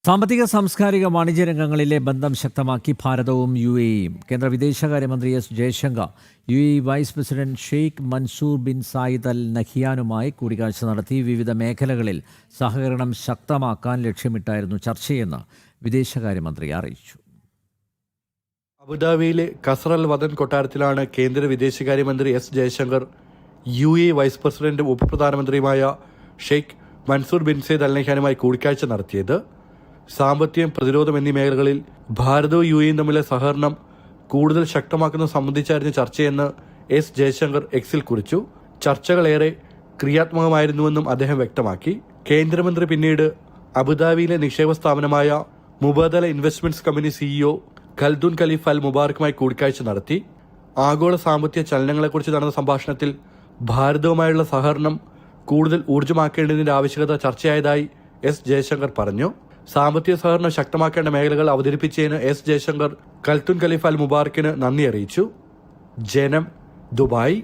സാമ്പത്തിക സാംസ്കാരിക വാണിജ്യ രംഗങ്ങളിലെ ബന്ധം ശക്തമാക്കി ഭാരതവും യുഎഇയും. കേന്ദ്ര വിദേശകാര്യമന്ത്രി S Jaishankar UAE vice president Sheikh Mansoor bin Zayed Al നഹിയാനുമായി കൂടിക്കാഴ്ച നടത്തി. വിവിധ മേഖലകളിൽ സഹകരണം ശക്തമാക്കാൻ ലക്ഷ്യമിട്ടായിരുന്നു ചർച്ചയെന്ന് വിദേശകാര്യമന്ത്രി അറിയിച്ചു. അബുദാബിയിലെ കസറൽ വദൻ കൊട്ടാരത്തിലാണ് കേന്ദ്ര വിദേശകാര്യമന്ത്രി എസ് ജയശങ്കർ യുഎഇ വൈസ് പ്രസിഡന്റും ഉപപ്രധാനമന്ത്രിയുമായ ഷെയ്ഖ് മൻസൂർ ബിൻ സയ്യിദ് അൽ നഹിയാനുമായി കൂടിക്കാഴ്ച നടത്തിയത്. സാമ്പത്തികം, പ്രതിരോധം എന്നീ മേഖലകളിൽ ഭാരതവും യുഎഇയും തമ്മിലെ സഹകരണം കൂടുതൽ ശക്തമാക്കുന്നത് സംബന്ധിച്ചായിരുന്നു ചർച്ചയെന്ന് എസ് ജയശങ്കർ എക്സിൽ കുറിച്ചു. ചർച്ചകളേറെ ക്രിയാത്മകമായിരുന്നുവെന്നും അദ്ദേഹം വ്യക്തമാക്കി. കേന്ദ്രമന്ത്രി പിന്നീട് അബുദാബിയിലെ നിക്ഷേപ സ്ഥാപനമായ മുബാദല ഇൻവെസ്റ്റ്മെന്റ്സ് കമ്പനി സിഇഒ ഖൽദുൻ ഖലീഫ അൽ മുബാറക്കുമായി കൂടിക്കാഴ്ച നടത്തി. ആഗോള സാമ്പത്തിക ചലനങ്ങളെക്കുറിച്ച് നടന്ന സംഭാഷണത്തിൽ ഭാരതവുമായുള്ള സഹകരണം കൂടുതൽ ഊർജ്ജമാക്കേണ്ടതിന്റെ ആവശ്യകത ചർച്ചയായതായി എസ് ജയശങ്കർ പറഞ്ഞു. സാമ്പത്തിക സഹകരണം ശക്തമാക്കേണ്ട മേഖലകൾ അവതരിപ്പിച്ചതിന് എസ് ജയശങ്കർ ഖൽദുൻ ഖലീഫ അൽ മുബാറക്കിന് നന്ദി അറിയിച്ചു. ജനം, ദുബായ്.